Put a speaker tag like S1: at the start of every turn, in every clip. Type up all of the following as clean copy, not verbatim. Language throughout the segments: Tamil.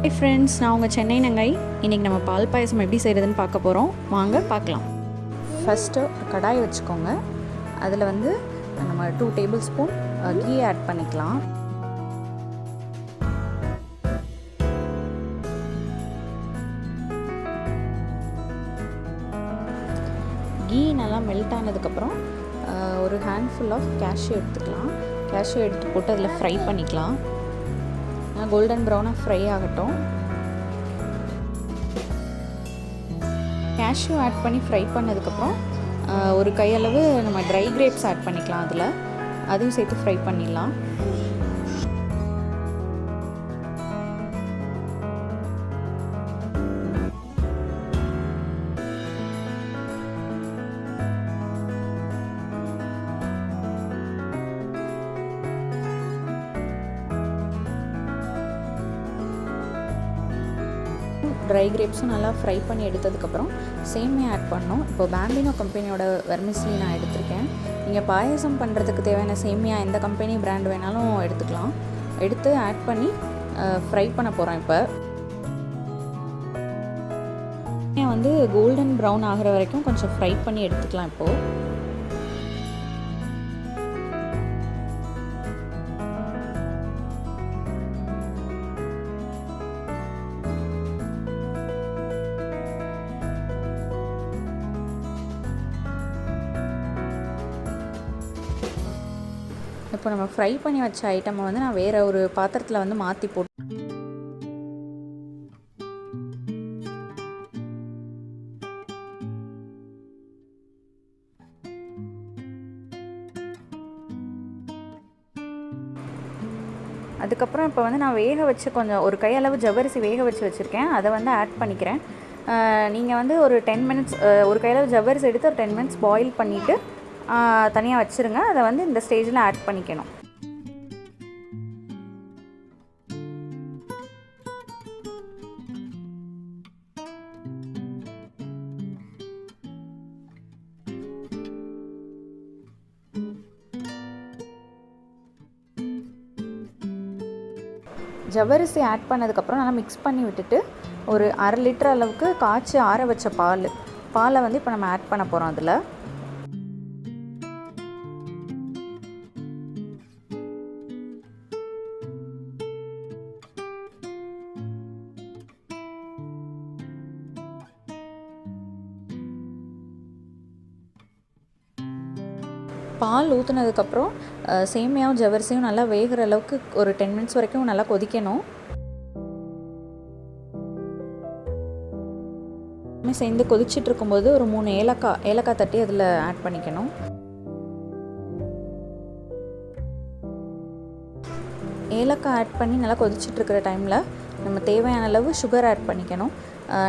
S1: ஹாய் ஃப்ரெண்ட்ஸ், நான் உங்கள் சென்னை நங்கை. இன்றைக்கி நம்ம பால் பாயசம் எப்படி செய்கிறதுன்னு பார்க்க போகிறோம். வாங்க பார்க்கலாம். ஃபஸ்ட்டு கடாய் வச்சுக்கோங்க. அதில் வந்து நம்ம 2 டேபிள் ஸ்பூன் கீ ஆட் பண்ணிக்கலாம். கீ நல்லா மெல்ட் ஆனதுக்கப்புறம் ஒரு ஹேண்ட்ஃபுல் ஆஃப் கேஷ்யூ எடுத்துக்கலாம். கேஷ்யூ எடுத்து போட்டு அதில் ஃப்ரை பண்ணிக்கலாம். கோல்டன் ப்ரௌனாக ஃப்ரை ஆகட்டும். கேஷ்யூ ஆட் பண்ணி ஃப்ரை பண்ணதுக்கப்புறம் ஒரு கையளவு நம்ம ட்ரை கிரேப்ஸ் ஆட் பண்ணிக்கலாம். அதையும் சேர்த்து ஃப்ரை பண்ணிடலாம். ட்ரை கிரேப்ஸும் நல்லா ஃப்ரை பண்ணி எடுத்ததுக்கப்புறம் சேமியா ஆட் பண்ணோம். இப்போ பேம்பினோ கம்பெனியோட வெர்மிஸ்லி நான் எடுத்திருக்கேன். நீங்கள் பாயசம் பண்ணுறதுக்கு தேவையான சேமியா எந்த கம்பெனி பிராண்ட் வேணாலும் எடுத்துக்கலாம். எடுத்து ஆட் பண்ணி ஃப்ரை பண்ண போகிறோம். இப்போ வந்து கோல்டன் ப்ரௌன் ஆகிற வரைக்கும் கொஞ்சம் ஃப்ரை பண்ணி எடுத்துக்கலாம். இப்போது இப்போ நம்ம ஃப்ரை பண்ணி வச்ச ஐட்டமை வந்து நான் வேறு ஒரு பாத்திரத்தில் வந்து மாற்றி போட்டு அதுக்கப்புறம் இப்போ வந்து நான் வேக வச்சு கொஞ்சம் ஒரு கையளவு ஜவ்வரிசி வேக வச்சு வச்சுருக்கேன். அதை வந்து ஆட் பண்ணிக்கிறேன். நீங்கள் வந்து ஒரு 10 மினிட்ஸ் ஒரு கையளவு ஜவ்வரிசி எடுத்து ஒரு 10 மினிட்ஸ் பாயில் பண்ணிவிட்டு தனியாக வச்சுருங்க. அதை வந்து இந்த ஸ்டேஜில் ஆட் பண்ணிக்கணும். ஜவ்வரிசி ஆட் பண்ணதுக்கப்புறம் நல்லா மிக்ஸ் பண்ணி விட்டுட்டு ஒரு 1/2 லிட்டர் அளவுக்கு காய்ச்சி ஆற வச்ச பாலை வந்து இப்போ நம்ம ஆட் பண்ண போகிறோம். அதில் பால் ஊற்றுனதுக்கப்புறம் சேமியாவும் ஜவ்வரிசியும் நல்லா வேகிற அளவுக்கு ஒரு 10 மினிட்ஸ் வரைக்கும் நல்லா கொதிக்கணும். சேர்ந்து கொதிச்சுட்டு இருக்கும்போது ஒரு 3 ஏலக்காய் தட்டி அதில் ஆட் பண்ணிக்கணும். ஏலக்காய் ஆட் பண்ணி நல்லா கொதிச்சுட்டு இருக்கிற டைமில் நம்ம தேவையான அளவு சுகர் ஆட் பண்ணிக்கணும்.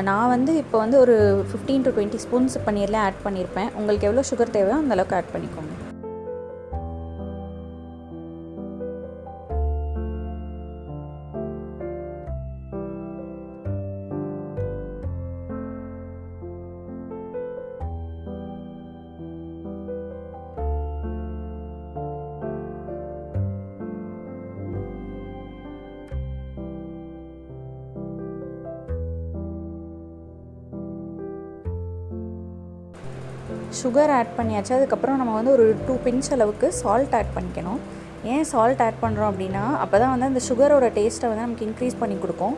S1: நான் வந்து இப்போ வந்து ஒரு 15 to 20 ஸ்பூன்ஸ் பன்னீரில் ஆட் பண்ணியிருப்பேன். உங்களுக்கு எவ்வளோ சுகர் தேவையோ அந்தளவுக்கு ஆட் பண்ணிக்கோங்க. சுகர் ஆட் பண்ணியாச்சு. அதுக்கப்புறம் நம்ம வந்து ஒரு 2 பிஞ்ச் அளவுக்கு சால்ட் ஆட் பண்ணிக்கணும். ஏன் சால்ட் ஆட் பண்ணுறோம் அப்படின்னா, அப்போ தான் வந்து அந்த சுகரோட டேஸ்ட்டை வந்து நமக்கு இன்க்ரீஸ் பண்ணி கொடுக்கும்.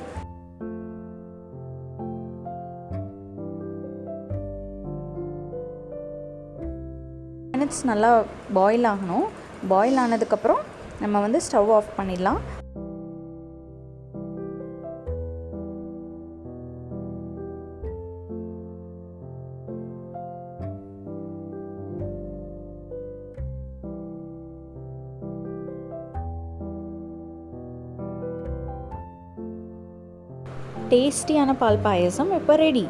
S1: மினிட்ஸ் நல்லா பாயில் ஆகணும். பாயில் ஆனதுக்கப்புறம் நம்ம வந்து ஸ்டவ் ஆஃப் பண்ணிடலாம். டேஸ்டியான பால் பாயசம் இப்போ ரெடி.